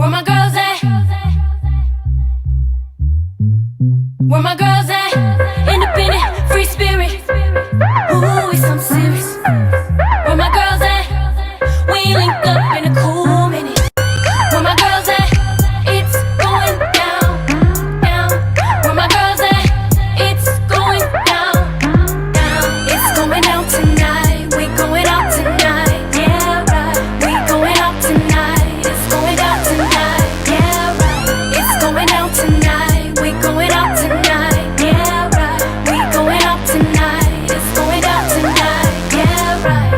Where my girls at? Where my girls at? Independent, free spirit. Ooh, it's something serious. Where my girls at? We ain't linked up in a cool minute. Where my girls at? It's going down, down. Where my girls at? It's going down, down. It's going out tonight. We going out tonight. Yeah, right. We going out tonight. It's going out tonight. Yeah, right. It's going out tonight. We going out tonight. Yeah, right. We going out tonight. It's going out tonight. Yeah, right.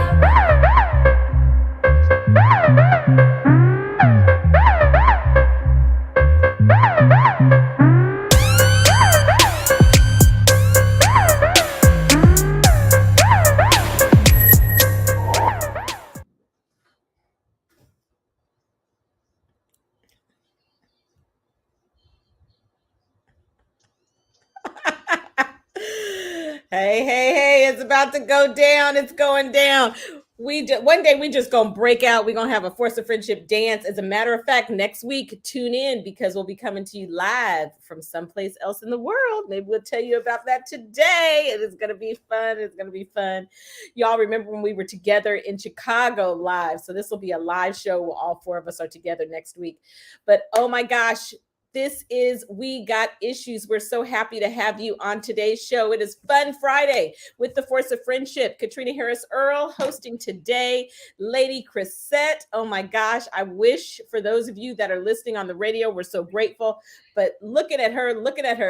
Hey, it's about to go down. It's going down. One day we just gonna break out. We're gonna have a Force of Friendship dance. As a matter of fact, next week, tune in because we'll be coming to you live from someplace else in the world. Maybe we'll tell you about that today. It is gonna be fun. It's gonna be fun. Y'all remember when we were together in Chicago live? So this will be a live show where all four of us are together next week. But oh my gosh. This is We Got Issues. We're so happy to have you on today's show. It is Fun Friday with the Force of Friendship. Katrina Harris Earl hosting today. Lady Chrisette. Oh my gosh. I wish for those of you that are listening on the radio, we're so grateful. But looking at her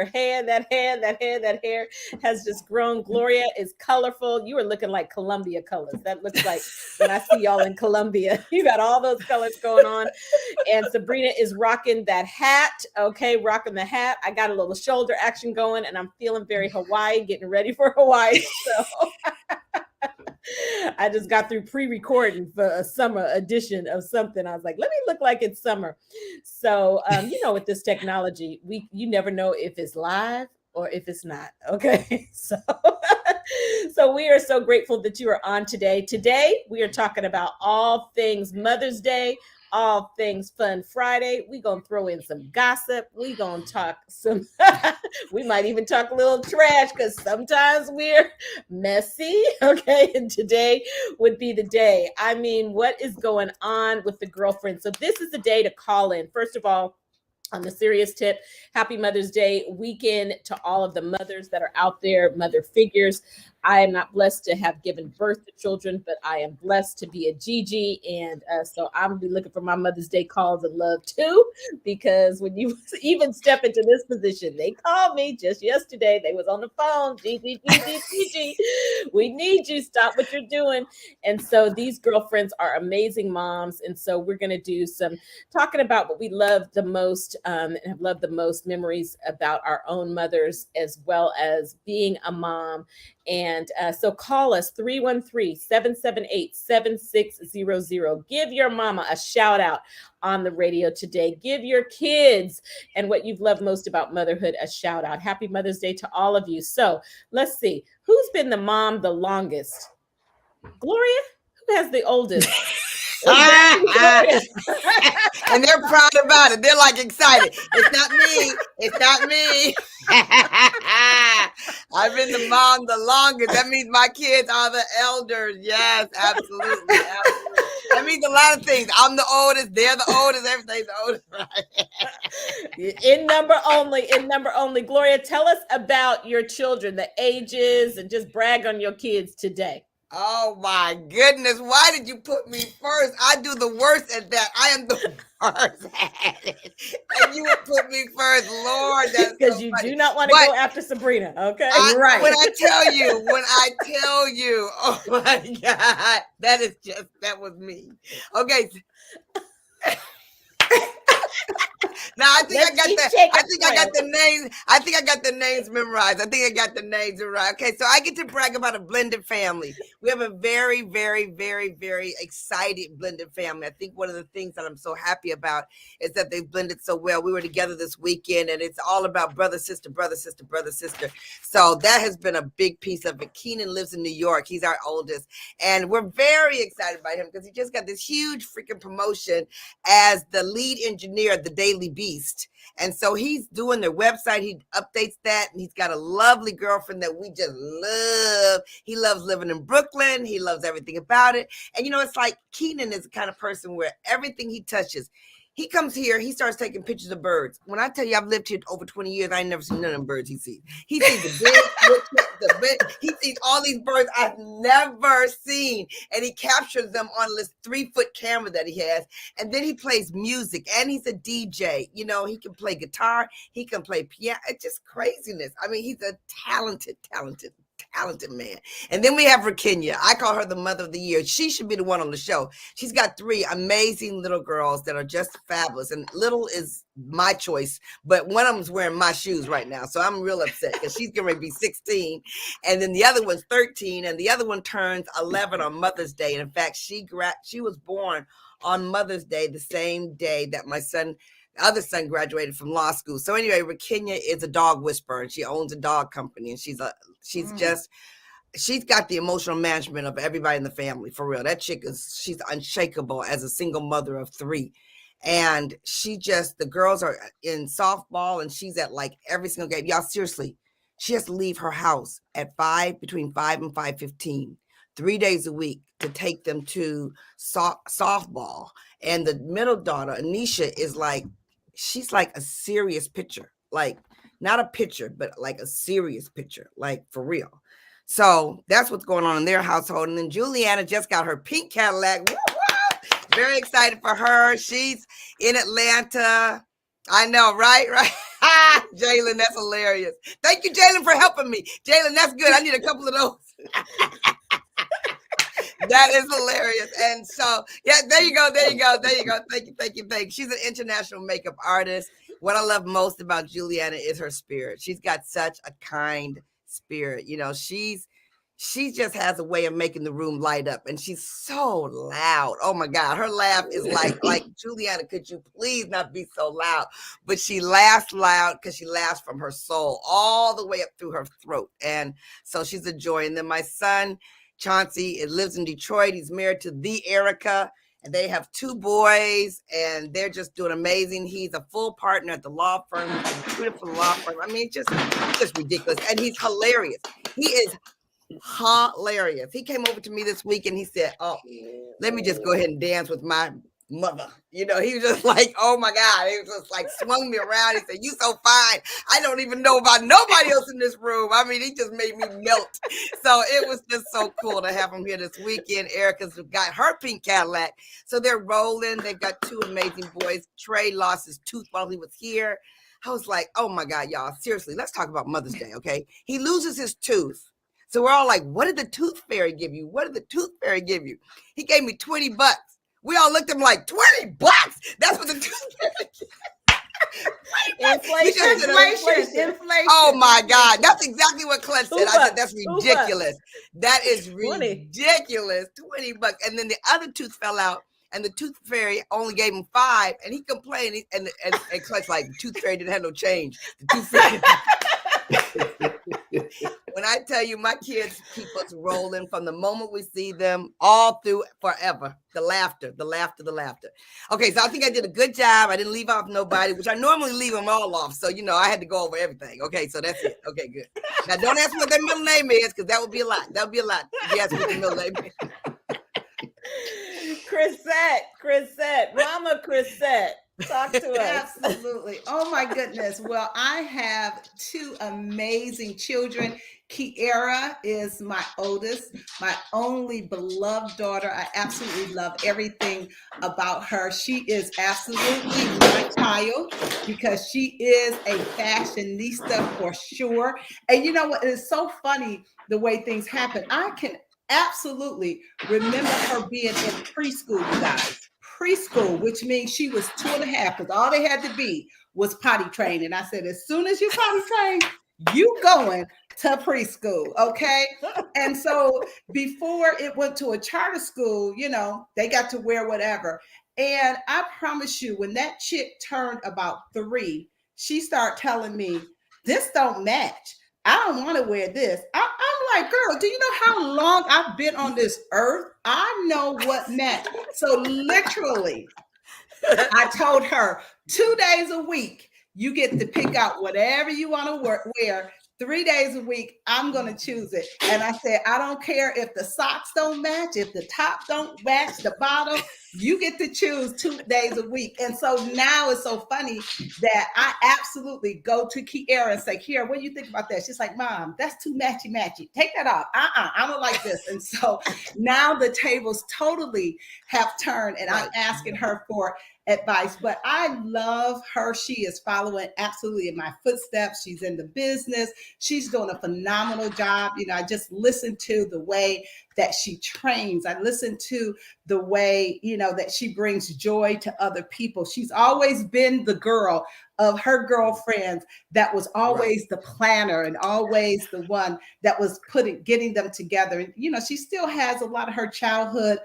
hair, that hair has just grown. Gloria is colorful. You are looking like Columbia colors. That looks like when I see y'all in Columbia. You got all those colors going on. And Sabrina is rocking that hat. Okay, rocking the hat. I got a little shoulder action going and I'm feeling very Hawaii, getting ready for Hawaii. So I just got through pre-recording for a summer edition of something. I was like, let me look like it's summer. So, with this technology, you never know if it's live or if it's not. Okay. So we are so grateful that you are on today. Today, we are talking about all things Mother's Day, all things Fun Friday. We gonna throw in some gossip. We gonna talk some, we might even talk a little trash because sometimes we're messy. Okay, and today would be the day. I mean, what is going on with the girlfriend? So this is the day to call in. First of all, on the serious tip, happy Mother's Day weekend to all of the mothers that are out there, mother figures. I am not blessed to have given birth to children, but I am blessed to be a Gigi. And so I'm going to be looking for my Mother's Day calls and love too, because when you even step into this position, they called me just yesterday. They was on the phone. Gigi, we need you. Stop what you're doing. And so these girlfriends are amazing moms. And so we're going to do some talking about what we love the most and have loved the most, memories about our own mothers, as well as being a mom. And so call us 313-778-7600. Give your mama a shout out on the radio today. Give your kids and what you've loved most about motherhood a shout out. Happy Mother's Day to all of you. So let's see. Who's been the mom the longest? Gloria? Who has the oldest? And they're proud about it. They're like excited. It's not me. I've been the mom the longest. That means my kids are the elders. Yes, absolutely. That means a lot of things. I'm the oldest. They're the oldest. Everything's the oldest. Right? In number only. Gloria, tell us about your children, the ages, and just brag on your kids today. Oh my goodness. Why did you put me first? I do the worst at that. I am the worst at it. And you would put me first. Lord, that's because so you funny. do not want to go after Sabrina. Okay. Right. When I tell you, oh my God, that was me. Okay. Now I think Let's keep shaking I got well. the names. I think I got the names memorized. I think I got the names right. Okay, so I get to brag about a blended family. We have a very, very, very, very excited blended family. I think one of the things that I'm so happy about is that they've blended so well. We were together this weekend, and it's all about brother, sister, brother, sister, brother, sister. So that has been a big piece of it. Keenan lives in New York. He's our oldest, and we're very excited about him because he just got this huge freaking promotion as the lead engineer of the Daily Beast. And so he's doing their website. He updates that, and he's got a lovely girlfriend that we just love. He loves living in Brooklyn. He loves everything about it. And, it's like Keenan is the kind of person where everything he touches, he comes here, he starts taking pictures of birds. When I tell you I've lived here over 20 years, I ain't never seen none of them birds he sees. He sees the big, he sees all these birds I've never seen. And he captures them on this 3-foot camera that he has. And then he plays music, and he's a DJ. He can play guitar, he can play piano. It's just craziness. I mean, he's a talented man. And then we have Virginia. I call her the mother of the year. She should be the one on the show. She's got 3 amazing little girls that are just fabulous. And little is my choice, but one of them's wearing my shoes right now. So I'm real upset because she's going to be 16. And then the other one's 13. And the other one turns 11 on Mother's Day. And in fact, she was born on Mother's Day, the same day that my other son graduated from law school. So anyway, Virginia is a dog whisperer, and she owns a dog company, and she's got the emotional management of everybody in the family, for real. That chick she's unshakable as a single mother of 3. And the girls are in softball, and she's at like every single game. Y'all, seriously, she has to leave her house at between 5 and 5:15, 3 days a week to take them to softball. And the middle daughter, Anisha, she's like a serious pitcher, like not a pitcher, but like a serious pitcher, like for real. So that's what's going on in their household. And then Juliana just got her pink Cadillac. Woo-woo! Very excited for her. She's in Atlanta. I know, right? Jalen, that's hilarious. Thank you, Jalen, for helping me. Jalen, that's good. I need a couple of those. That is hilarious. And so, yeah, there you go. Thank you. She's an international makeup artist. What I love most about Juliana is her spirit. She's got such a kind spirit. She just has a way of making the room light up, and she's so loud. Oh my God, her laugh is like Juliana, could you please not be so loud? But she laughs loud because she laughs from her soul all the way up through her throat. And so she's a joy. And then my son, Chauncey, lives in Detroit. He's married to the Erica, and they have 2 boys, and they're just doing amazing. He's a full partner at the law firm. He's recruited for the law firm. I mean, it's just ridiculous. And he's hilarious. He is hilarious. He came over to me this week and he said, "Oh, let me just go ahead and dance with my mother." He was just like, oh my God. He was just like swung me around. He said, "You so fine. I don't even know about nobody else in this room." I mean, he just made me melt. So it was just so cool to have him here this weekend. Erica's got her pink Cadillac. So they're rolling. They've got 2 amazing boys. Trey lost his tooth while he was here. I was like, oh my God, y'all, seriously, let's talk about Mother's Day, okay? He loses his tooth. So we're all like, what did the tooth fairy give you? What did the tooth fairy give you? He gave me $20. We all looked at him like, $20? That's what the tooth fairy Inflation. Oh my God. That's exactly what Clutch said. I said, that's ridiculous. That is ridiculous. $20. And then the other tooth fell out, and the tooth fairy only gave him $5, and he complained. And Clutch like, the tooth fairy didn't have no change. The tooth fairy. When I tell you, my kids keep us rolling from the moment we see them all through forever. The laughter. Okay, so I think I did a good job. I didn't leave off nobody, which I normally leave them all off. So, I had to go over everything. Okay, so that's it. Okay, good. Now, don't ask me what their middle name is, because that would be a lot. That would be a lot if you ask me what their middle name is. Chrisette, Mama Chrisette. Talk to us. Absolutely. Oh my goodness. Well, I have 2 amazing children. Kiara is my oldest, my only beloved daughter. I absolutely love everything about her. She is absolutely my child because she is a fashionista for sure. And you know what? It's so funny the way things happen. I can absolutely remember her being in preschool, you guys. preschool, which means she was 2.5, because all they had to be was potty trained. And I said, as soon as you potty trained, you going to preschool, okay? And so before it went to a charter school, you know, they got to wear whatever. And I promise you, when that chick turned about 3, she started telling me, this don't match. I don't want to wear this. I'm like, girl, do you know how long I've been on this earth? I know what match. So literally, I told her 2 days a week, you get to pick out whatever you want to wear. 3 days a week, I'm going to choose it. And I said, I don't care if the socks don't match, if the top don't match the bottom, you get to choose 2 days a week. And so now it's so funny that I absolutely go to Kiara and say, Kiara, what do you think about that? She's like, Mom, that's too matchy. Take that off. I don't like this. And so now the tables totally have turned, and I'm asking her for advice. But I love her. She is following absolutely in my footsteps. She's in the business. She's doing a phenomenal job. You know, I just listened to the way that she trains. I listen to the way, you know, that she brings joy to other people. She's always been the girl of her girlfriends that was always the planner and always the one that was getting them together. And, you know, she still has a lot of her childhood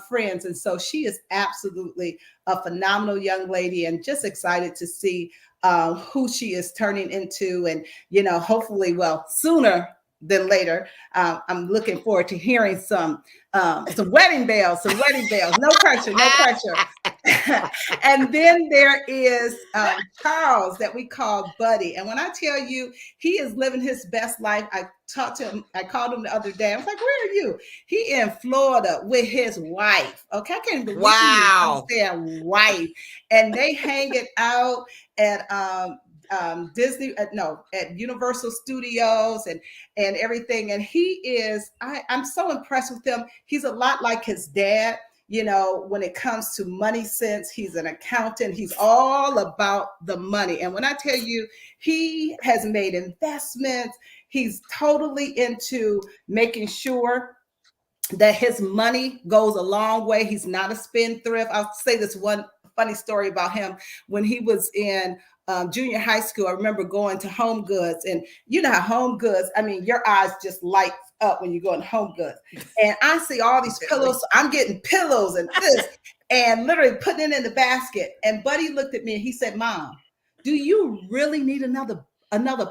friends. And so she is absolutely a phenomenal young lady, and just excited to see who she is turning into. And, you know, hopefully, well, sooner than later, I'm looking forward to hearing some wedding bells, no pressure. And then there is Charles, that we call Buddy. And when I tell you, he is living his best life. I talked to him, I called him the other day. I was like, where are you? He in Florida with his wife. Okay, I can't believe he wife. And they hanging out at Disney, at Universal Studios and everything. And he is, I'm so impressed with him. He's a lot like his dad. You know, when it comes to money sense, he's an accountant. He's all about the money. And when I tell you, he has made investments, he's totally into making sure that his money goes a long way. He's not a spendthrift. I'll say this one funny story about him. When he was in junior high school, I remember going to Home Goods, and you know how Home Goods, I mean, your eyes just light up when you go in Home Goods. And I see all these pillows. So I'm getting pillows and this, and literally putting it in the basket. And Buddy looked at me and he said, Mom, do you really need another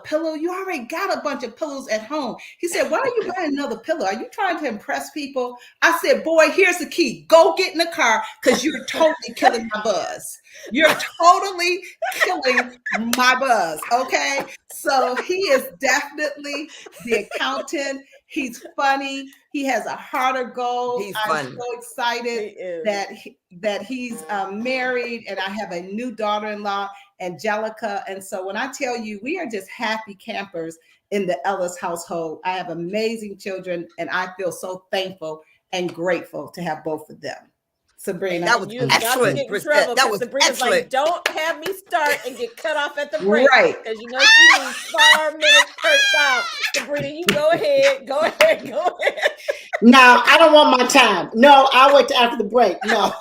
pillow? You already got a bunch of pillows at home. He said, why are you buying another pillow? Are you trying to impress people? I said, boy, here's the key. Go get in the car, because you're totally killing my buzz. You're totally killing my buzz. Okay. So he is definitely the accountant. He's funny. He has a heart of gold. I'm so excited that he's married, and I have a new daughter-in-law, Angelica. And so when I tell you, we are just happy campers in the Ellis household. I have amazing children, and I feel so thankful and grateful to have both of them. Sabrina, that was excellent. That was Sabrina's excellent. Like, don't have me start and get cut off at the break, right? Because you know she needs 4 minutes per child. Sabrina, you go ahead. No, I don't want my time. No, I'll wait till after the break. No.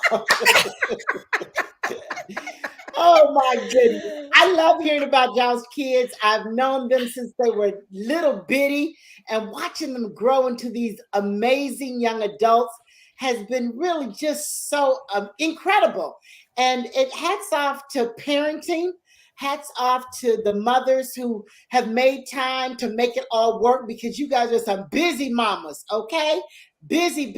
Oh my goodness. I love hearing about y'all's kids. I've known them since they were little bitty, and watching them grow into these amazing young adults has been really just so incredible. And it hats off to parenting, hats off to the mothers who have made time to make it all work, because you guys are some busy mamas, okay? Busy.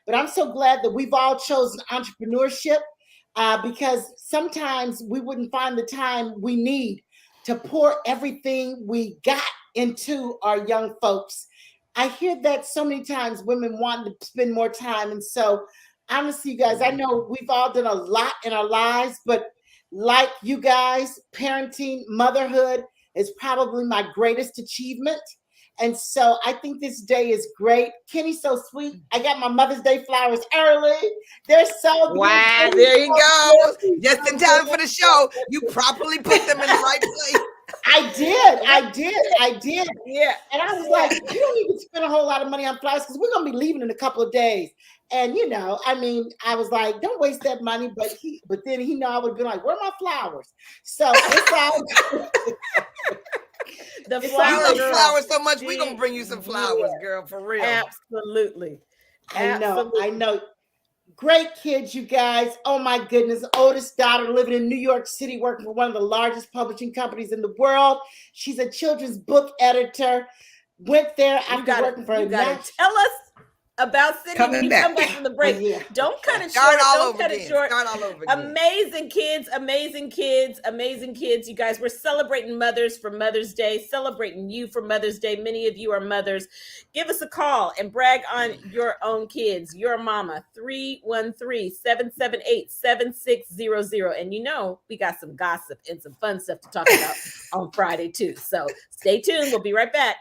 But I'm so glad that we've all chosen entrepreneurship, because sometimes we wouldn't find the time we need to pour everything we got into our young folks. I hear that so many times, women want to spend more time. And so honestly, you guys, I know we've all done a lot in our lives, but like you guys, parenting, motherhood is probably my greatest achievement. And so I think this day is great. Kenny's so sweet. I got my Mother's Day flowers early. They're so wow, there you go. Just in time for the show. You properly put them in the right place. I did. Yeah. And I was like, you don't even spend a whole lot of money on flowers, because we're going to be leaving in a couple of days. And I mean, I was like, don't waste that money. But then he know I would be like, where are my flowers? So it's all The it's You flower love girl. flowers so much, we gonna She, bring you some yeah, flowers, girl, for real. absolutely. I Absolutely. know. Great kids, you guys. Oh my goodness. Oldest daughter living in New York City, working for one of the largest publishing companies in the world. She's a children's book editor. Went there after working for you a gotta tell us about Sydney when Coming you back. come back from the Oh, break. yeah. Don't cut it Start short. all Don't over cut it again. short. Start all over again. Amazing kids, amazing kids, amazing kids. You guys, we're celebrating mothers for Mother's Day, celebrating you for Mother's Day. Many of you are mothers. Give us a call and brag on your own kids, your mama, 313-778-7600. And we got some gossip and some fun stuff to talk about on Friday too. So stay tuned. We'll be right back.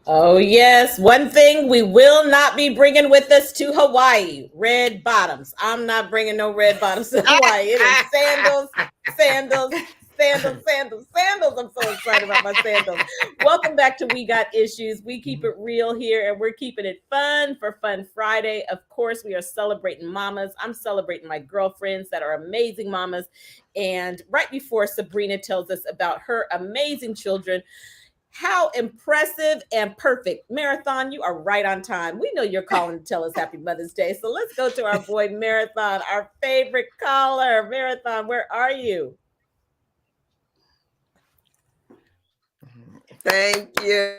Oh, yes. One thing we will not be bringing with us to Hawaii, red bottoms. I'm not bringing no red bottoms to Hawaii. It is sandals, sandals, sandals, sandals, sandals. I'm so excited about my sandals. Welcome back to We Got Issues. We keep it real here and we're keeping it fun for Fun Friday. Of course, we are celebrating mamas. I'm celebrating my girlfriends that are amazing mamas. And right before Sabrina tells us about her amazing children, how impressive and perfect. Marathon, you are right on time. We know you're calling to tell us Happy Mother's Day. So let's go to our boy Marathon, our favorite caller. Marathon, where are you? Thank you.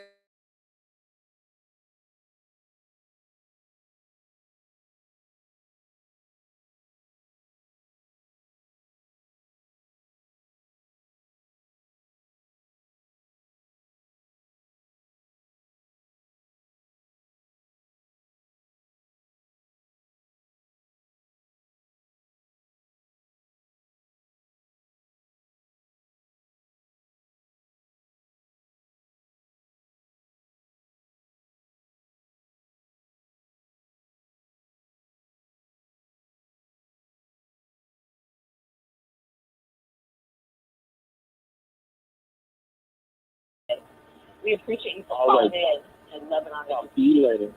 We appreciate you for calling in and loving on us. See you later.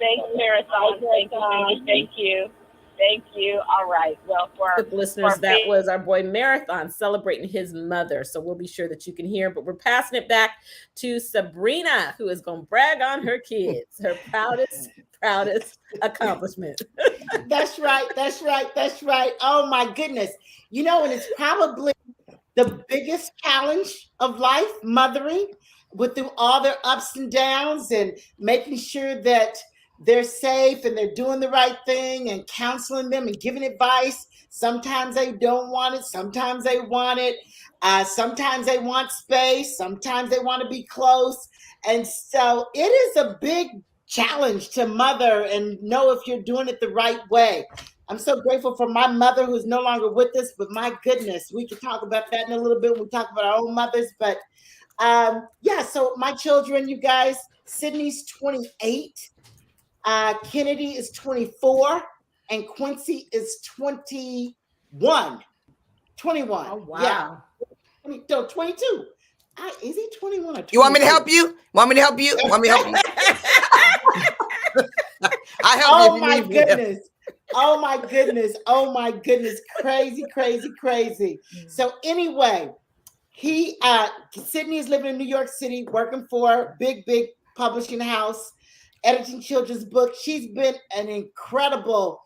Thanks, Marathon. Thank you. Thank you. All right. Well, for listeners, that was our boy Marathon celebrating his mother. So we'll be sure that you can hear. But we're passing it back to Sabrina, who is going to brag on her kids, her proudest accomplishment. That's right. Oh my goodness. And it's probably the biggest challenge of life, mothering, with through all their ups and downs and making sure that they're safe and they're doing the right thing and counseling them and giving advice. Sometimes they don't want it. Sometimes they want it. Sometimes they want space. Sometimes they want to be close. And so it is a big challenge to mother and know if you're doing it the right way. I'm so grateful for my mother who's no longer with us, but my goodness, we can talk about that in a little bit when we talk about our own mothers. But so my children, you guys, Sydney's 28, Kennedy is 24, and Quincy is 21. 21. Oh, wow. Yeah. 22. Is he 21 or 22? You want me to help you? Want me to help you? I help you. Oh my goodness. Oh my goodness. Crazy. So anyway, Sydney is living in New York City, working for a big publishing house, editing children's books. She's been an incredible,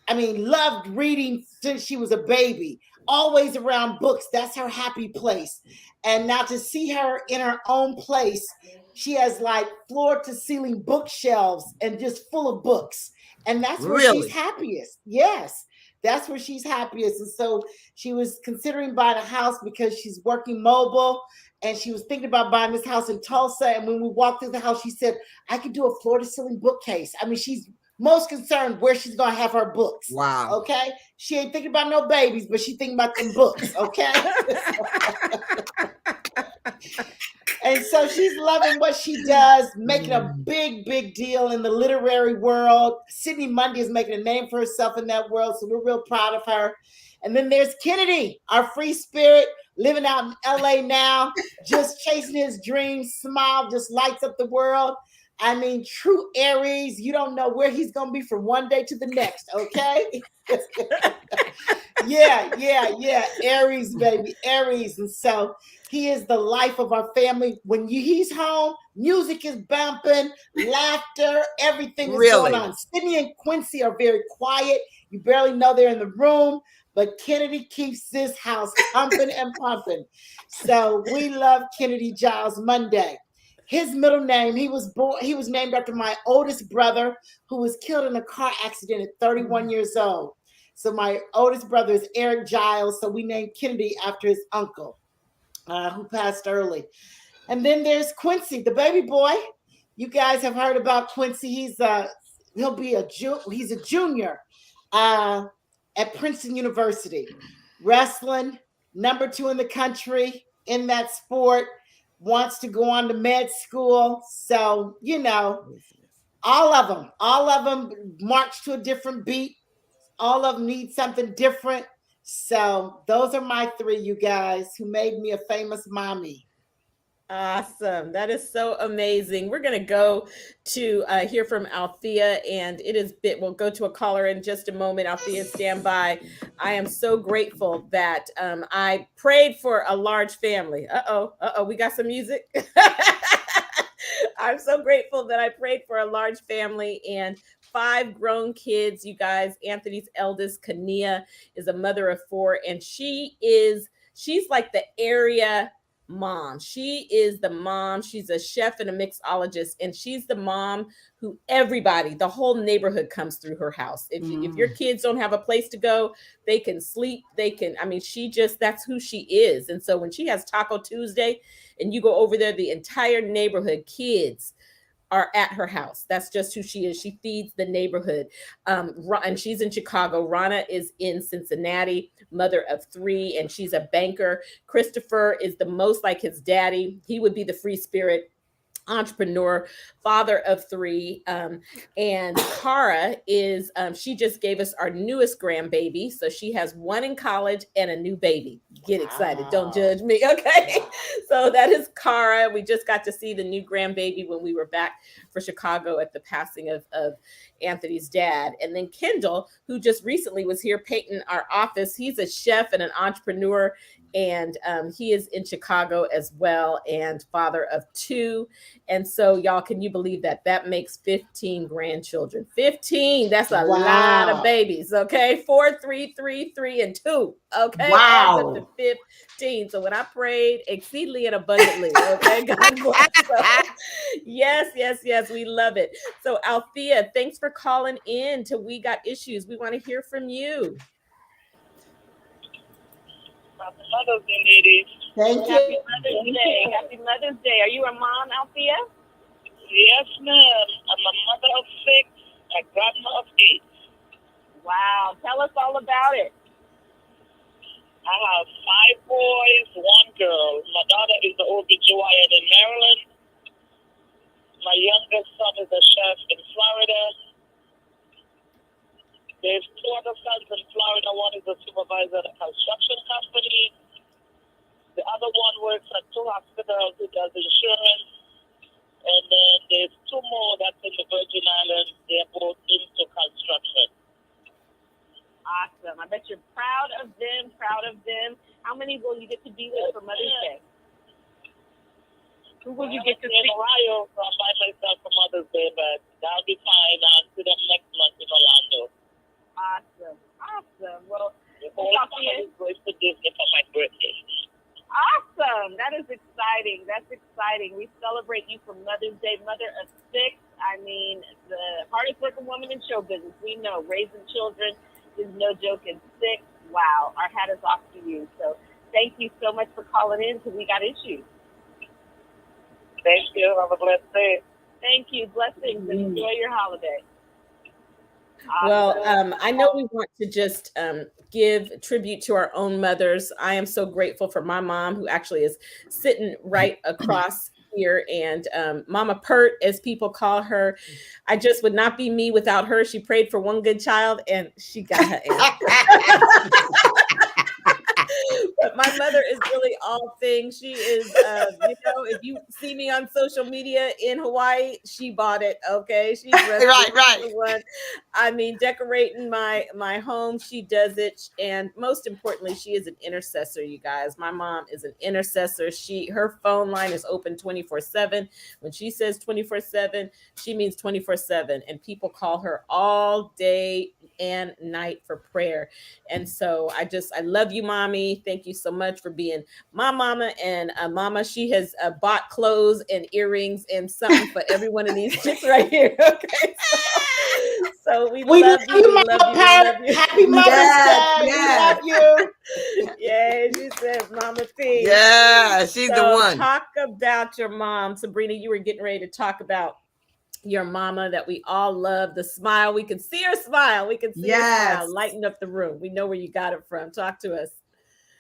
loved reading since she was a baby, always around books. That's her happy place. And now to see her in her own place, she has like floor to ceiling bookshelves and just full of books. And that's where she's happiest. Yes, that's where she's happiest. And so she was considering buying a house because she's working mobile, and she was thinking about buying this house in Tulsa. And when we walked through the house, she said, I could do a floor to ceiling bookcase. She's most concerned where she's going to have her books. Wow. Okay. She ain't thinking about no babies, but she's thinking about them books. Okay. And so she's loving what she does, making a big deal in the literary world. Sydney Mundy is making a name for herself in that world, so we're real proud of her. And then there's Kennedy, our free spirit, living out in LA now, just chasing his dreams, smile, just lights up the world. True Aries. You don't know where he's going to be from one day to the next, okay? Yeah. Aries, baby, Aries. And so he is the life of our family. When he's home, music is bumping, laughter, everything is going on. Sydney and Quincy are very quiet. You barely know they're in the room, but Kennedy keeps this house pumping and pumping. So we love Kennedy Giles Monday. His middle name, he was named after my oldest brother, who was killed in a car accident at 31 years old. So my oldest brother is Eric Giles. So we named Kennedy after his uncle, who passed early. And then there's Quincy, the baby boy. You guys have heard about Quincy. He's a junior at Princeton University, wrestling, number 2 in the country in that sport. Wants to go on to med school. So, all of them march to a different beat. All of them need something different. So those are my 3, you guys, who made me a famous mommy. Awesome. That is so amazing. We're going to go to hear from Althea, and we'll go to a caller in just a moment. Althea, stand by. I am so grateful that I prayed for a large family. We got some music. I'm so grateful that I prayed for a large family and 5 grown kids. You guys, Anthony's eldest, Kania, is a mother of 4, and she's like the area mom. She is the mom. She's a chef and a mixologist, and she's the mom who the whole neighborhood comes through her house. If your kids don't have a place to go, they can sleep. That's who she is. And so when she has Taco Tuesday and you go over there, the entire neighborhood kids are at her house. That's just who she is. She feeds the neighborhood. And she's in Chicago. Rana is in Cincinnati, mother of 3, and she's a banker. Christopher is the most like his daddy. He would be the free spirit. entrepreneur, father of three. And Cara is, she just gave us our newest grandbaby. So she has one in college and a new baby. Get excited. Don't judge me. Okay. Wow. So that is Cara. We just got to see the new grandbaby when we were back for Chicago at the passing of Anthony's dad. And then Kendall, who just recently was here painting our office. He's a chef and an entrepreneur. And he is in Chicago as well, and father of two. And so, y'all, can you believe that? That makes 15 grandchildren. 15. That's a lot of Wow. babies. Okay. 4, 3, 3, 3, and 2. Okay. Adds up to Wow. 15. So when I prayed exceedingly and abundantly, okay, God bless. So, yes, yes, yes. We love it. So, Althea, thanks for calling in to We Got Issues. We want to hear from you. Happy Mother's Day, ladies. Thank Happy you. Mother's Day. Happy Mother's Day. Are you a mom, Althea? Yes, ma'am. I'm a mother of 6, a grandma of 8. Wow. Tell us all about it. I have 5 boys, 1 girl. My daughter is the OBGYN in Maryland. My youngest son is a chef in Florida. There's 2 other sons in Florida. One is a supervisor at a construction company. The other one works at 2 hospitals. He does insurance. And then there's 2 more that's in the Virgin Islands. They're both into construction. Awesome. I bet you're proud of them, proud of them. How many will you get to be with for Mother's Day? Who will you get to see? In Ohio, so I'm by myself for Mother's Day, but that'll be fine. I'll see them next month in Orlando. Awesome. Awesome. Well, the whole family is going to Disney for my birthday. Awesome. That is exciting. That's exciting. We celebrate you for Mother's Day, mother of 6. I mean, the hardest working woman in show business. We know raising children is no joke. And 6, wow, our hat is off to you. So thank you so much for calling in because We Got Issues. Thank you. Have a blessed day. Thank you. Blessings and enjoy your holiday. Well, I know we want to just give tribute to our own mothers. I am so grateful for my mom, who actually is sitting right across here, and Mama Pert, as people call her. I just would not be me without her. She prayed for one good child, and she got her answer. But my mother is really all things. She is, if you see me on social media in Hawaii, she bought it. Okay, she's Right. the one. I mean, decorating my home, she does it, and most importantly, she is an intercessor. You guys, my mom is an intercessor. Her phone line is open 24/7. When she says 24/7, she means 24/7, and people call her all day and night for prayer. And so I love you, mommy. Thank you so much for being my mama. And mama, she has bought clothes and earrings and something for every one of these chicks right here. Okay. So we love you. We love you. We love you. Happy Mother's Day. yes. We love you. Yeah, she said Mama P. Yeah, she's the So one. talk about your mom. Sabrina, you were getting ready to talk about your mama that we all love. The smile. We can see her smile. We can see her smile lighten up the room. We know where you got it from. Talk to us.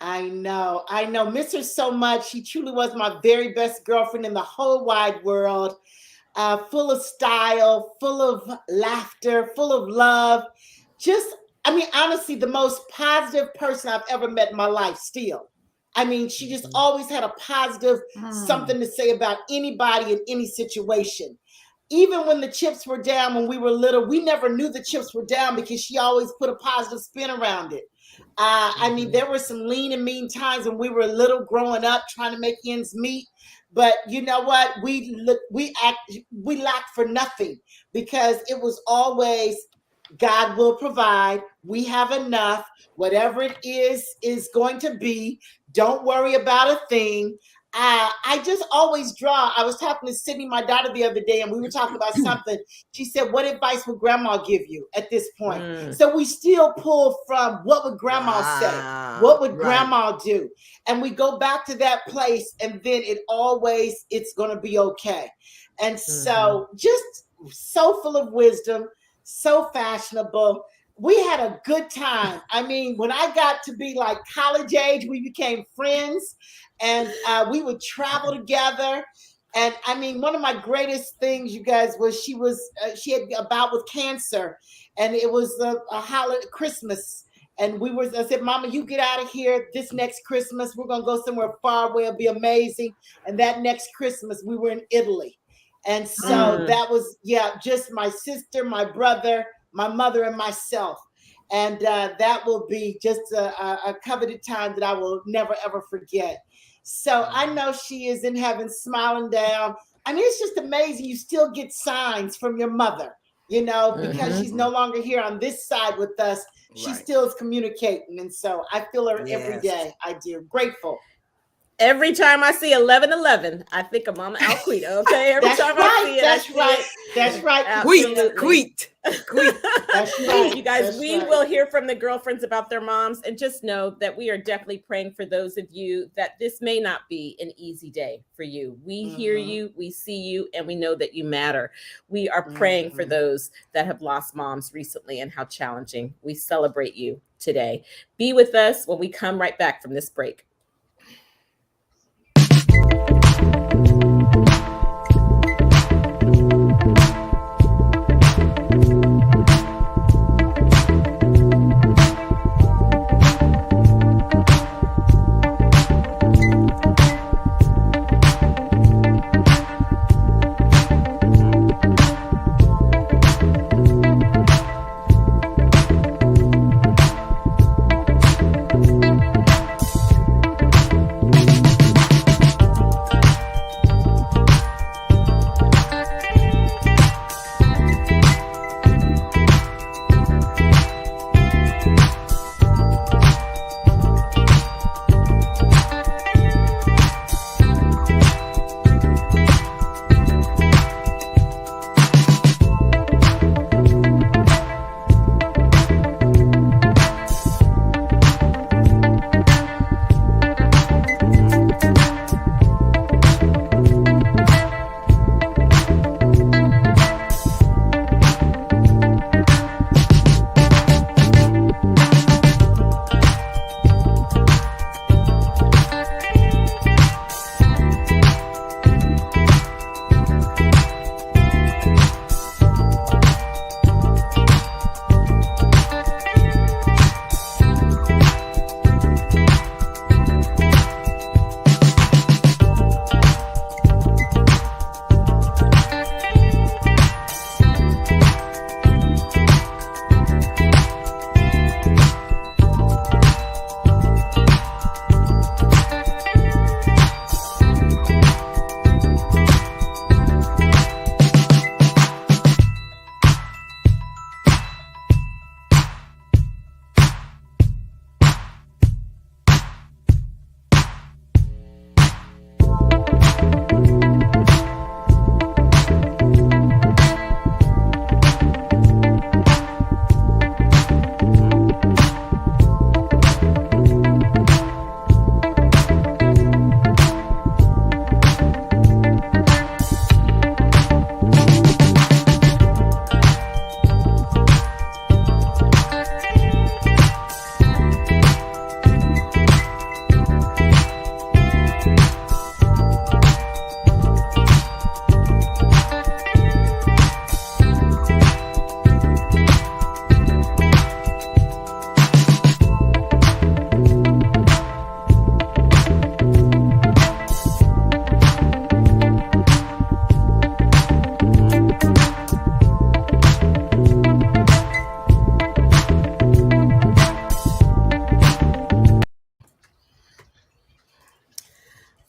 I know. Miss her so much. She truly was my very best girlfriend in the whole wide world. Full of style, full of laughter, full of love. Honestly, the most positive person I've ever met in my life still. She just always had a positive something to say about anybody in any situation. Even when the chips were down when we were little, we never knew the chips were down because she always put a positive spin around it. There were some lean and mean times when we were little growing up trying to make ends meet. But you know what? We lacked for nothing because it was always God will provide. We have enough. Whatever it is going to be. Don't worry about a thing. I just always draw. I was talking to Sydney, my daughter, the other day, and we were talking about something. She said, "What advice would Grandma give you at this point?" So we still pull from what would Grandma say? What would Grandma do? And we go back to that place, and then it's going to be okay. And so just so full of wisdom, so fashionable. We had a good time. When I got to be like college age, we became friends, and we would travel together. And I mean, one of my greatest things, you guys, was she had a bout with cancer, and it was a holiday Christmas. And I said, Mama, you get out of here this next Christmas. We're going to go somewhere far away. It'll be amazing. And that next Christmas, we were in Italy. And so that was, just my sister, my brother, my mother, and myself. And that will be just a coveted time that I will never, ever forget. So I know she is in heaven smiling down. I mean, it's just amazing. You still get signs from your mother, because she's no longer here on this side with us. She still is communicating. And so I feel her every day. I do. Grateful. Every time I see 11:11, I think of Mama Alquita. Okay, every time I see it, That's right. Tweet. That's right. You guys, we will hear from the girlfriends about their moms, and just know that we are definitely praying for those of you that this may not be an easy day for you. We hear you, we see you, and we know that you matter. We are praying for those that have lost moms recently and how challenging. We celebrate you today. Be with us when we come right back from this break.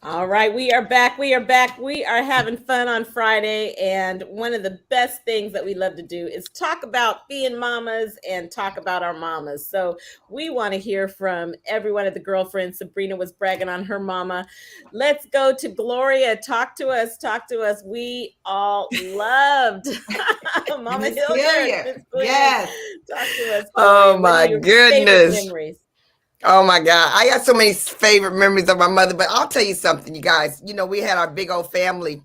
All right, we are back. We are back. We are having fun on Friday. And one of the best things that we love to do is talk about being mamas and talk about our mamas. So we want to hear from every one of the girlfriends. Sabrina was bragging on her mama. Let's go to Gloria. Talk to us. Talk to us. We all loved Mama Hilliard. Yes. Talk to us. Gloria. Oh, my goodness. Memories? Oh my God. I got so many favorite memories of my mother, but I'll tell you something, you guys. You know, we had our big old family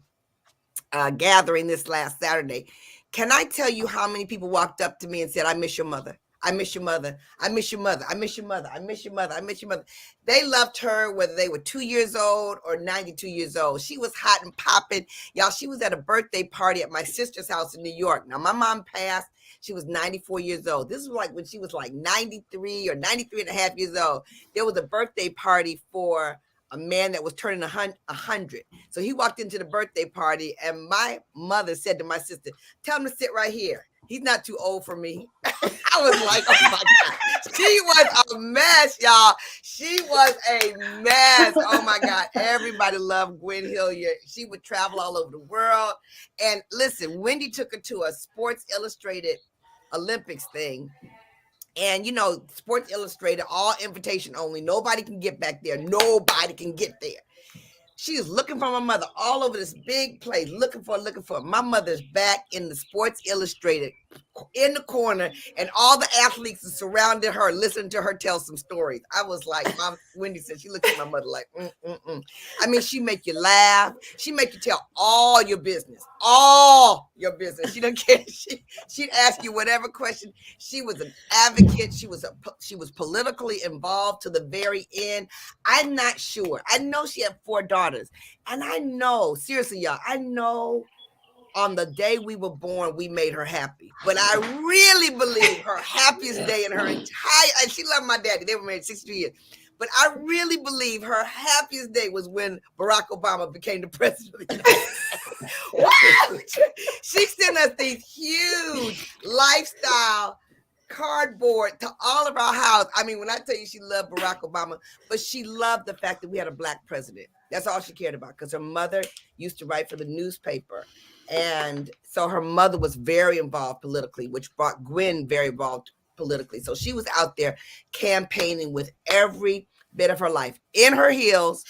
gathering this last Saturday. Can I tell you how many people walked up to me and said, I miss your mother? I miss your mother. I miss your mother. I miss your mother. I miss your mother. I miss your mother. They loved her whether they were 2 years old or 92 years old. She was hot and popping. Y'all, she was at a birthday party at my sister's house in New York. Now, my mom passed. She was 94 years old. This was like when she was like 93 or 93 and a half years old. There was a birthday party for a man that was turning 100. So he walked into the birthday party, and my mother said to my sister, tell him to sit right here. He's not too old for me. I was like, oh my God. She was a mess, y'all. She was a mess. Oh my God. Everybody loved Gwen Hilliard. She would travel all over the world. And listen, Wendy took her to a Sports Illustrated Olympics thing. And you know, Sports Illustrated, all invitation only. Nobody can get back there. Nobody can get there. She is looking for my mother all over this big place, looking for her. My mother's back in the Sports Illustrated in the corner, and all the athletes are surrounded her, listening to her tell some stories. I was like, Mom, Wendy said, she looked at my mother like, I mean, she make you laugh. She make you tell all your business. She don't care. She'd ask you whatever question. She was an advocate. She was politically involved to the very end. I'm not sure. I know she had 4 daughters. And I know, seriously, y'all, I know on the day we were born, we made her happy. But I really believe her happiest day in her entire, and she loved my daddy. They were married 63 years. But I really believe her happiest day was when Barack Obama became the president of the United States. She sent us these huge lifestyle cardboard to all of our house. I mean, when I tell you she loved Barack Obama, but she loved the fact that we had a Black president. That's all she cared about, because her mother used to write for the newspaper. And so her mother was very involved politically, which brought Gwen very involved politically. So she was out there campaigning with every bit of her life, in her heels,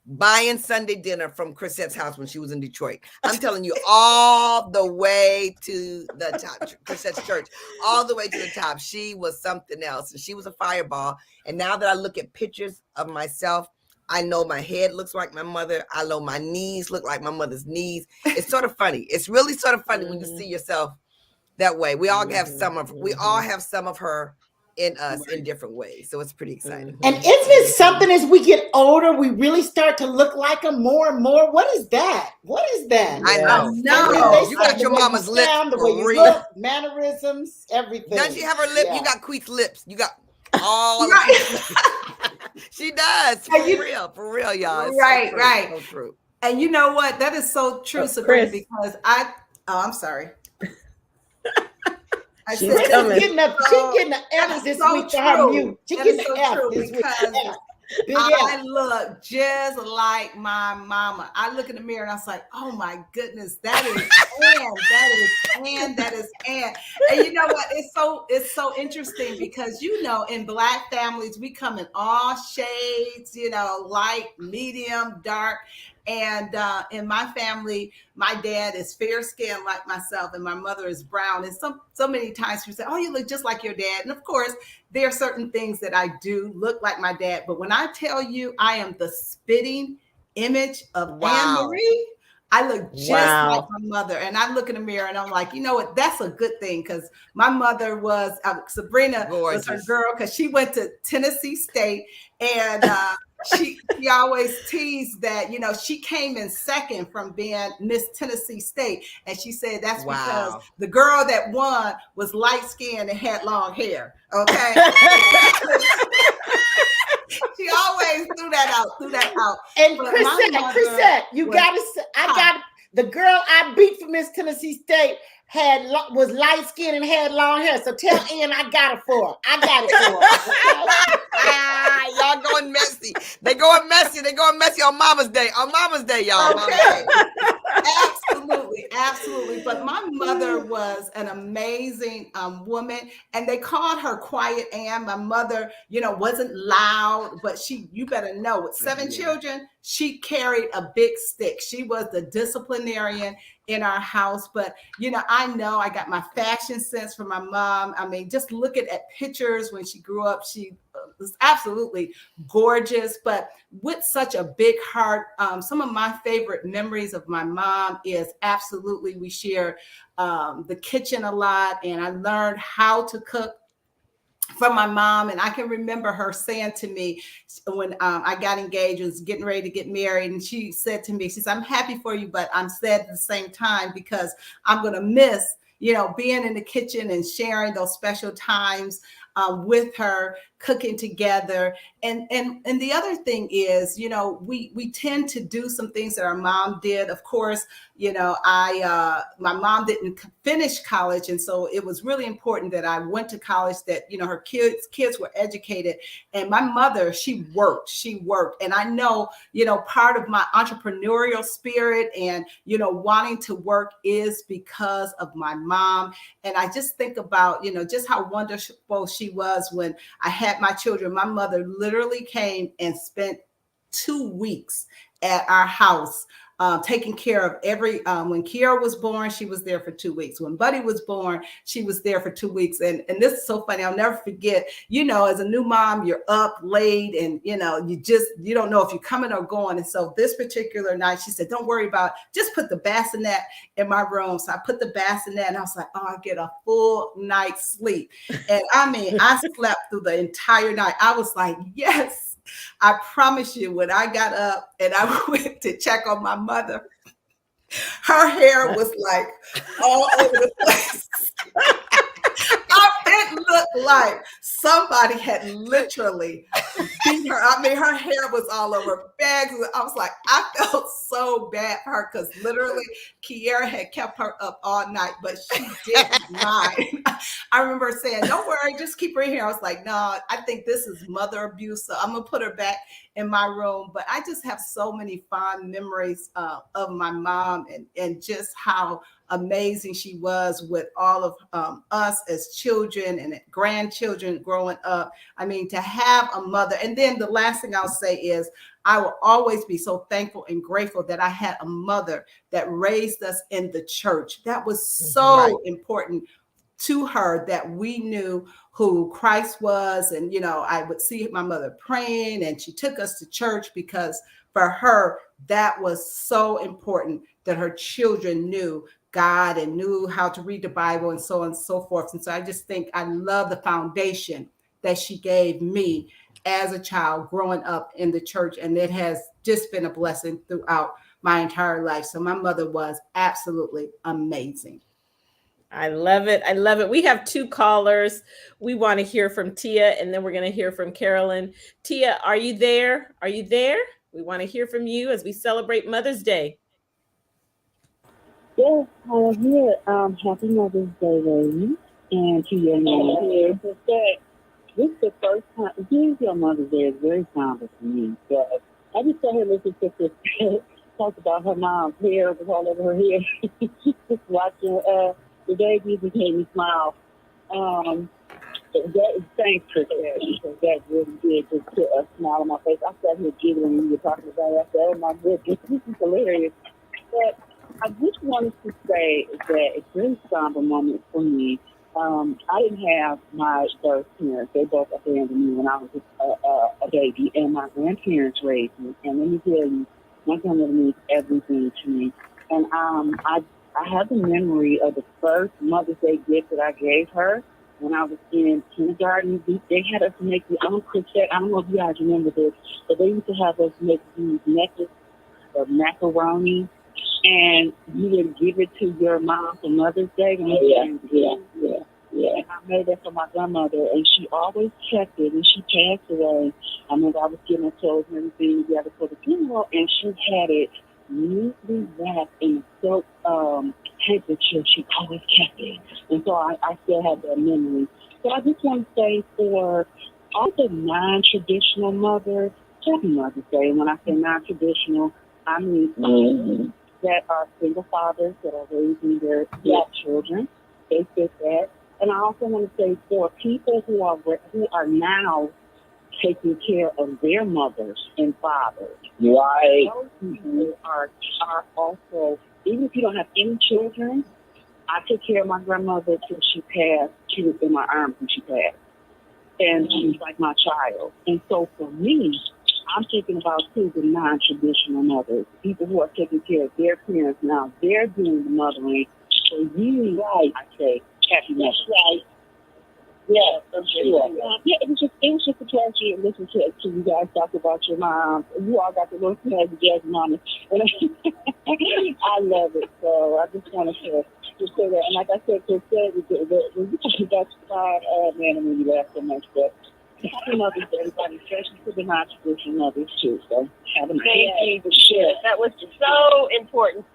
buying Sunday dinner from Chrisette's house when she was in Detroit. I'm telling you, all the way to the top, Chrisette's church, all the way to the top. She was something else, and she was a fireball. And now that I look at pictures of myself, I know my head looks like my mother. I know my knees look like my mother's knees. It's sort of funny. It's really sort of funny when you see yourself that way. We all have some of her in us in different ways. So it's pretty exciting. And isn't it something, as we get older, we really start to look like them more and more? What is that? What is that? I know. No. You got your mama's lips the way for you real. look, mannerisms, everything. Does she have her lip? Yeah. You got Queeth's lips. You got all of She does. For real, y'all. It's Right, so true, right. So true. And you know what? That is so true, Sabrina, because I'm sorry. I She's said, coming. She's getting the F this so week for her true. mute. She That getting is the so F true, this week. because F. Big I F. look just like my mama. I look in the mirror and I was like, oh my goodness, that is Ann. That is Ann. That is Ann. And you know what? It's so interesting, because you know, in Black families, we come in all shades, you know, light, medium, dark. And in my family, my dad is fair skinned like myself, and my mother is brown. And so many times people say, oh, you look just like your dad. And of course, there are certain things that I do look like my dad. But when I tell you I am the spitting image of Anne Marie, I look just like my mother. And I look in the mirror and I'm like, you know what? That's a good thing, because my mother was, Sabrina was her girl, because she went to Tennessee State. And she always teased that, you know, she came in second from being Miss Tennessee State. And she said that's because the girl that won was light skinned and had long hair. Okay. She always threw that out. And Chrisette, the girl I beat for Miss Tennessee State was light skinned and had long hair. So tell Ann I got it for her. I got it for her. Y'all going messy. They going messy on Mama's Day. On Mama's Day, y'all. Okay. Absolutely. But my mother was an amazing woman, and they called her Quiet Ann. My mother, you know, wasn't loud, but you better know, with 7 children, she carried a big stick. She was the disciplinarian in our house. But, you know I got my fashion sense from my mom. I mean, just looking at pictures when she grew up, she was absolutely gorgeous, but with such a big heart. Some of my favorite memories of my mom is absolutely, we share the kitchen a lot, and I learned how to cook from my mom. And I can remember her saying to me when I got engaged, was getting ready to get married. And she said to me, she said, I'm happy for you, but I'm sad at the same time because I'm going to miss, being in the kitchen and sharing those special times with her, cooking together. And the other thing is, we tend to do some things that our mom did. Of course, my mom didn't finish college, and so it was really important that I went to college, that her kids were educated. And my mother, she worked, and I know, part of my entrepreneurial spirit and wanting to work is because of my mom. And I just think about just how wonderful she was when I had my children. My mother literally came and spent 2 weeks at our house, taking care of when Kiara was born, she was there for 2 weeks. When Buddy was born, she was there for 2 weeks. And this is so funny. I'll never forget, as a new mom, you're up late and, you don't know if you're coming or going. And so this particular night, she said, don't worry about it. Just put the bassinet in my room. So I put the bassinet and I was like, oh, I get a full night's sleep. And I mean, I slept through the entire night. I was like, yes. I promise you, when I got up and I went to check on my mother, her hair was like all over the place. It looked like somebody had literally beat her. I mean, her hair was all over bags. I was like, I felt so bad for her because literally Kiara had kept her up all night, but she didn't mind. I remember saying, don't worry, just keep her in here. I was like, no, I think this is mother abuse, so I'm going to put her back in my room. But I just have so many fond memories of my mom and just how amazing she was with all of us as children and grandchildren growing up. I mean, to have a mother. And then the last thing I'll say is I will always be so thankful and grateful that I had a mother that raised us in the church. That was so important to her, that we knew who Christ was. And, I would see my mother praying, and she took us to church because for her, that was so important, that her children knew God and knew how to read the Bible and so on and so forth. And so I just think I love the foundation that she gave me as a child growing up in the church. And it has just been a blessing throughout my entire life. So my mother was absolutely amazing. I love it. I love it. We have 2 callers. We want to hear from Tia, and then we're going to hear from Carolyn. Tia, are you there? Are you there? We want to hear from you as we celebrate Mother's Day. Yes, I'm here. Happy Mother's Day, ladies, and to your name here. This is the first time. Being your Mother's Day is very somber for me. But I just saw her listen to this talk about her mom's hair was all over her hair. Just watching the babies and made me smile. Thanks for that, because that really did just put a smile on my face. I sat here giggling when you were talking about it. I said, oh my goodness, this is hilarious. But I just wanted to say that it's a very somber moment for me. I didn't have my birth parents. They both abandoned me when I was just a baby, and my grandparents raised me. And let me tell you, my grandmother means everything to me. And I have the memory of the first Mother's Day gift that I gave her when I was in kindergarten. They had us make the I don't know if you guys remember this, but they used to have us make these necklaces of macaroni, and you would give it to your mom for Mother's Day. Yeah. And I made that for my grandmother, and she always kept it, and she passed away. I remember I was getting her clothes and everything together for the funeral, and she had it neatly wrapped in a silk handkerchief. She always kept it. And so I still have that memory. So I just want to say, for all the non-traditional mothers, happy Mother's Day. And when I say non-traditional, I mean that are single fathers that are raising their children. They fit that. And I also want to say, for people who are now taking care of their mothers and fathers, right? Those people are also, even if you don't have any children, I took care of my grandmother till she passed. She was in my arms when she passed. And she was like my child. And so for me, I'm thinking about, too, the non-traditional mothers, people who are taking care of their parents now. They're doing the mothering. So you, right, I say, happy Mother's Day. Yeah, for sure. Yeah, it was just a pleasure to listen to you guys talk about your mom. You all got the little kids, jazz mama, and I love it. So I just wanted to say that. And like I said, Chris said, when you talk about your man, and when you laugh so much, but happy Mother's Day, everybody, especially to the non-traditional mothers too. So have a nice day. Thank you for sure. That was so important,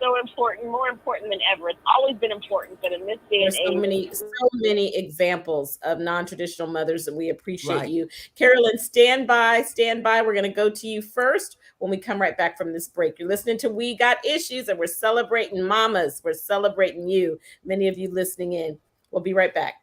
more important than ever. It's always been important, but in this day and There's so many examples of non-traditional mothers, and we appreciate Right. you. Carolyn, stand by. We're going to go to you first when we come right back from this break. You're listening to We Got Issues, and we're celebrating mamas. We're celebrating you, many of you listening in. We'll be right back.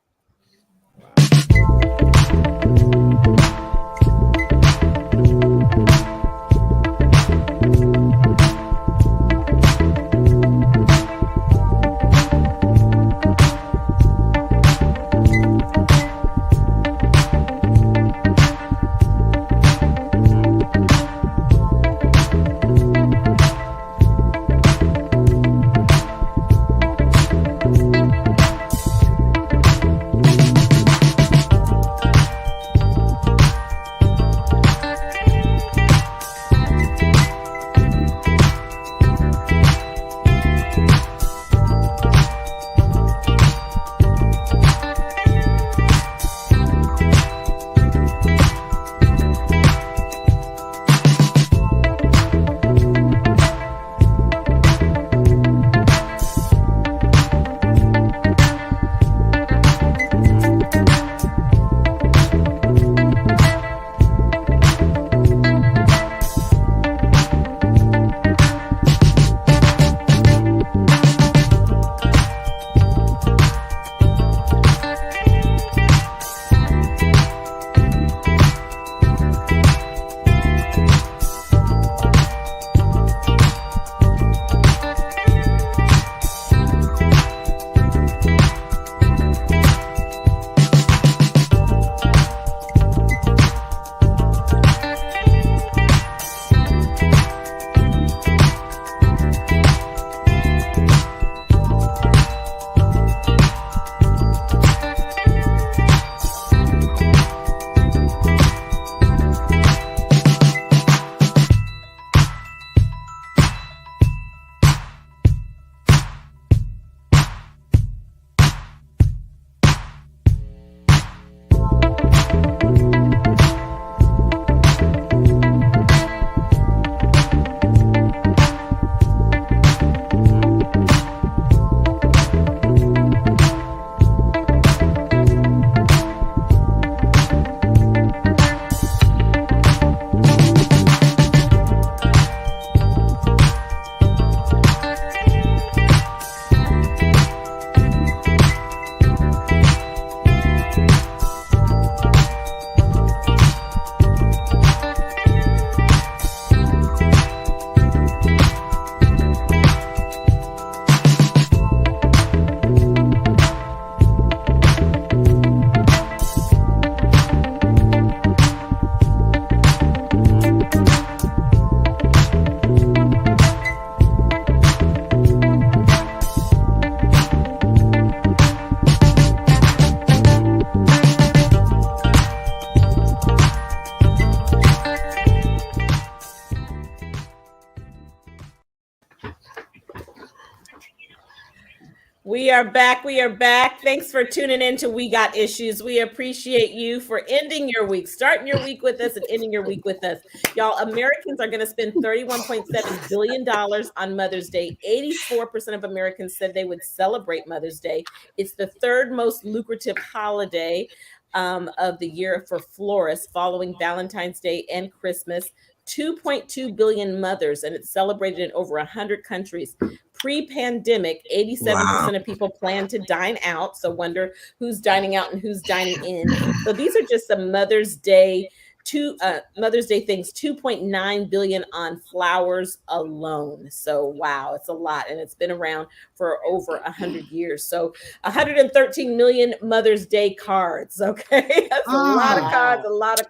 We are back. Thanks for tuning in to We Got Issues. We appreciate you for ending your week, starting your week with us and ending your week with us. Y'all, Americans are going to spend $31.7 billion on Mother's Day. 84% of Americans said they would celebrate Mother's Day. It's the third most lucrative holiday of the year for florists, following Valentine's Day and Christmas. 2.2 billion mothers, and it's celebrated in over 100 countries. Pre-pandemic, 87% of people plan to dine out. So wonder who's dining out and who's dining in. So these are just some Mother's Day things. 2.9 billion on flowers alone. So wow, it's a lot, and it's been around for over 100 years. So 113 million Mother's Day cards. Okay, that's a lot of cards. A lot of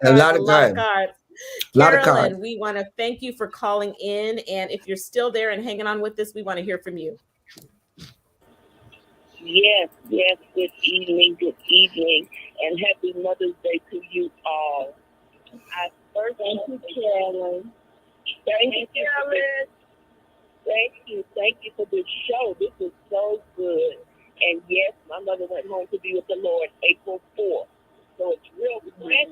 cards. Carolyn, we want to thank you for calling in. And if you're still there and hanging on with us, we want to hear from you. Yes, yes, good evening, and happy Mother's Day to you all. I first thank you, Carolyn. Thank you, Carolyn. Thank you for this show. This is so good. And yes, my mother went home to be with the Lord April 4th. So it's real fresh.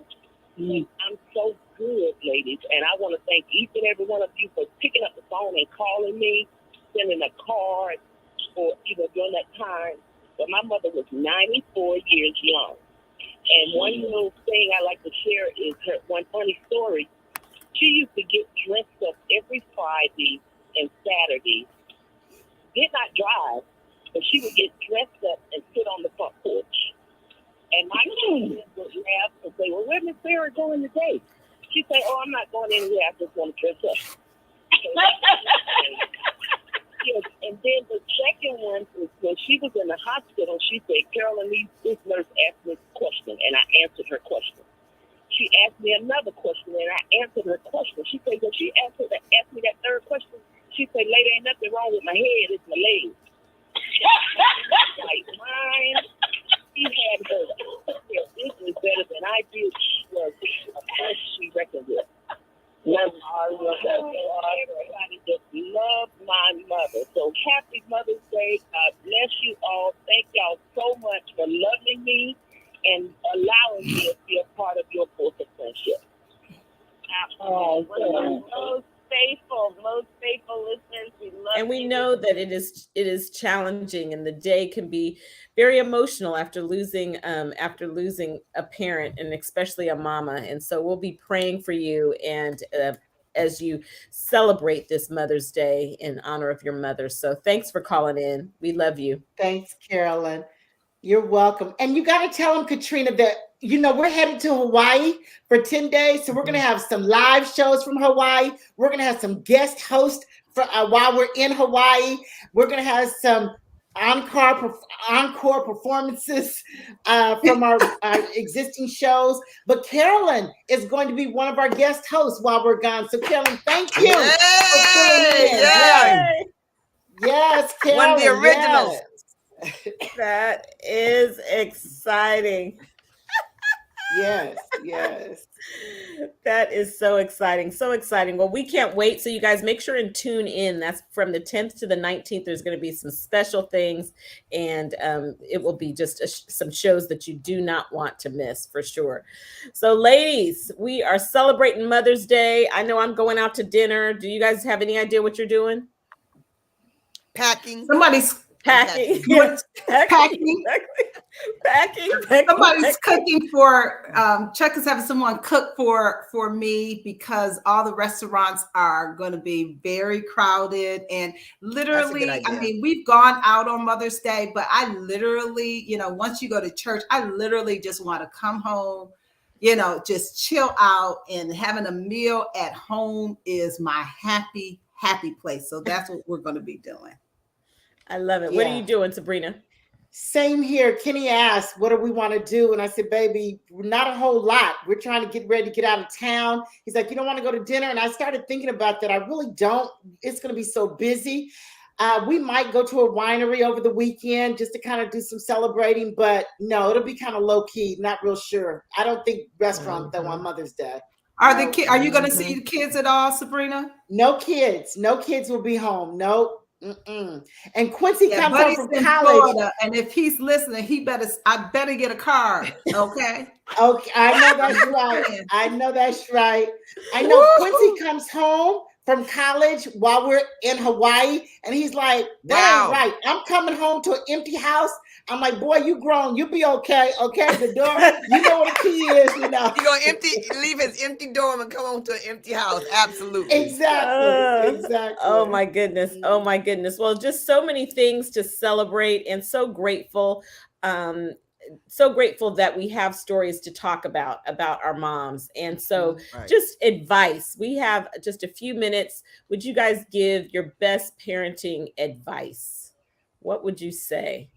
I'm so good, ladies. And I want to thank each and every one of you for picking up the phone and calling me, sending a card, or during that time. But my mother was 94 years young. And one little thing I like to share is her one funny story. She used to get dressed up every Friday and Saturday. Did not drive, but she would get dressed up and sit on the front porch. And my kids would laugh and say, well, where Miss Sarah going today? She'd say, oh, I'm not going anywhere. I just want to dress up. Yes, and then the second one was when she was in the hospital, she said, Carolyn, this nurse asked me a question, and I answered her question. She asked me another question, and I answered her question. She said, when she asked me that third question, she said, lady, ain't nothing wrong with my head, it's my legs. Like mine, she had her business better than I did. She was a course she reckoned with. Everybody just loved my mother. So happy Mother's Day. God bless you all. Thank y'all so much for loving me and allowing me to be a part of your course of friendship. Absolutely. Most faithful listeners. We love And we you. know that it is challenging, and the day can be very emotional after losing a parent, and especially a mama. And so we'll be praying for you, and as you celebrate this Mother's Day in honor of your mother. So thanks for calling in. We love you. Thanks, Carolyn. You're welcome. And you got to tell them, Katrina, that, we're headed to Hawaii for 10 days. So we're going to have some live shows from Hawaii. We're going to have some guest hosts while we're in Hawaii. We're going to have some encore performances from our existing shows. But Carolyn is going to be one of our guest hosts while we're gone. So Carolyn, thank you for filling in. Yay! Yes, Carolyn. One of the originals. Yes. That is exciting. Yes. That is so exciting. So exciting. Well, we can't wait. So you guys make sure and tune in. That's from the 10th to the 19th. There's going to be some special things, and it will be just some shows that you do not want to miss, for sure. So ladies, we are celebrating Mother's Day. I know I'm going out to dinner. Do you guys have any idea what you're doing? Packing. Somebody's Packing. Yes. Packing. Packing. Somebody's cooking for Chuck is having someone cook for me, because all the restaurants are going to be very crowded. And literally, I mean, we've gone out on Mother's Day, but I literally, once you go to church, I literally just want to come home, just chill out, and having a meal at home is my happy place. So that's what we're going to be doing. I love it. Yeah. What are you doing, Sabrina? Same here. Kenny asked, what do we want to do? And I said, baby, not a whole lot. We're trying to get ready to get out of town. He's like, you don't want to go to dinner? And I started thinking about that. I really don't. It's going to be so busy. We might go to a winery over the weekend just to kind of do some celebrating. But no, it'll be kind of low key. Not real sure. I don't think restaurant though on Mother's Day. Are you going to see the kids at all, Sabrina? No kids. No kids will be home. Nope. And Quincy comes home from college, Florida, and if he's listening, I better get a card. Okay. Okay, I know that's right. I know Quincy comes home from college while we're in Hawaii, and he's like, that ain't right. I'm coming home to an empty house. I'm like, boy, you grown. You'll be okay. Okay, the door, you know what the key is, You're going to leave his empty dorm and come home to an empty house. Absolutely. Exactly. Oh, my goodness. Oh, my goodness. Well, just so many things to celebrate, and so grateful. So grateful that we have stories to talk about our moms. And so just advice. We have just a few minutes. Would you guys give your best parenting advice? What would you say?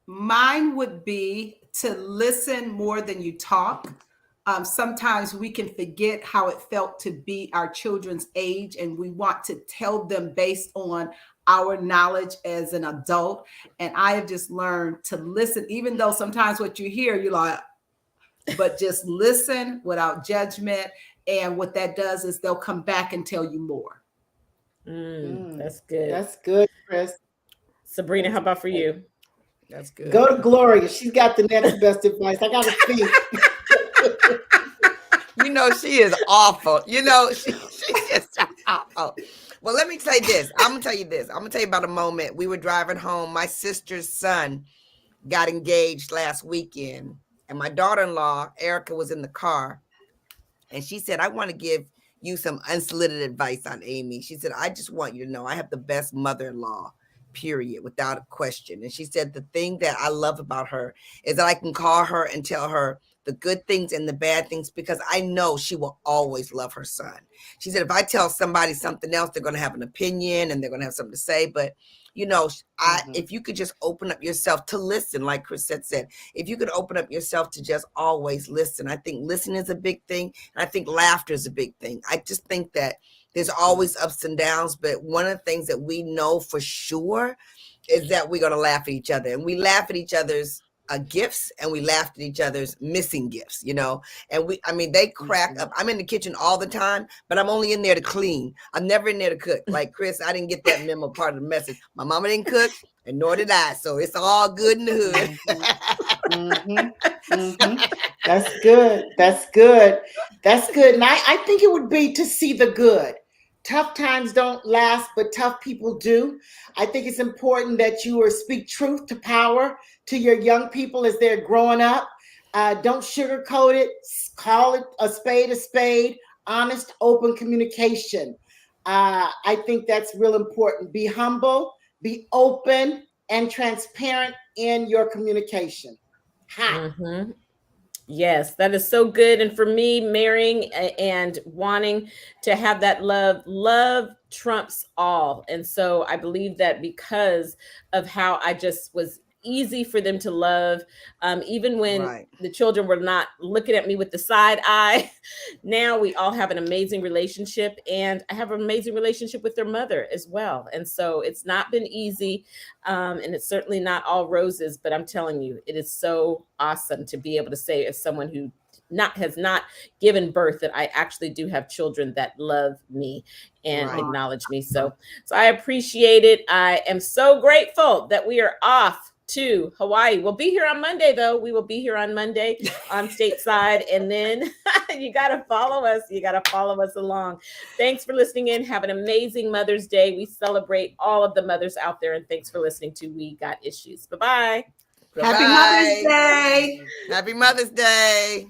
Mine would be to listen more than you talk. Sometimes we can forget how it felt to be our children's age, and we want to tell them based on our knowledge as an adult. And I have just learned to listen, even though sometimes what you hear, you're like, but just listen without judgment. And what that does is they'll come back and tell you more. That's good. That's good, Chris. Sabrina, how about for you? That's good. Go to Gloria. She's got the next best advice. I got to think. You know, she is awful. You know, she's just awful. Well, let me say this. I'm going to tell you this. I'm going to tell you about a moment. We were driving home. My sister's son got engaged last weekend. And my daughter-in-law, Erica, was in the car. And she said, I want to give you some unsolicited advice on Amy. She said, I just want you to know I have the best mother-in-law, period, without a question. And she said, the thing that I love about her is that I can call her and tell her the good things and the bad things, because I know she will always love her son. She said, if I tell somebody something else, they're going to have an opinion and they're going to have something to say. But, you know, if you could just open up yourself to listen, like Chris said, if you could open up yourself to just always listen, I think listening is a big thing. And I think laughter is a big thing. I just think that there's always ups and downs. But one of the things that we know for sure is that we're going to laugh at each other. And we laugh at each other's gifts, and we laughed at each other's missing gifts, you know. And they crack up. I'm in the kitchen all the time, but I'm only in there to clean. I'm never in there to cook. Like Chris, I didn't get that memo part of the message. My mama didn't cook, and nor did I. So it's all good in the hood. That's good. That's good. That's good. And I think it would be to see the good. Tough times don't last, but tough people do. I think it's important that you speak truth to power to your young people as they're growing up. Don't sugarcoat it. Call it a spade, honest, open communication. I think that's real important. Be humble, be open, and transparent in your communication. Yes, that is so good. And for me, marrying and wanting to have that love trumps all. And so I believe that because of how I just was easy for them to love, even when the children were not looking at me with the side eye. Now we all have an amazing relationship, and I have an amazing relationship with their mother as well. And so it's not been easy, and it's certainly not all roses, but I'm telling you, it is so awesome to be able to say, as someone who has not given birth, that I actually do have children that love me and acknowledge me. So I appreciate it. I am so grateful that we are off to Hawaii. We'll be here on Monday, though. We will be here on Monday on stateside. And then you got to follow us. You got to follow us along. Thanks for listening in. Have an amazing Mother's Day. We celebrate all of the mothers out there. And thanks for listening to We Got Issues. Bye-bye. Happy Mother's Day. Happy Mother's Day.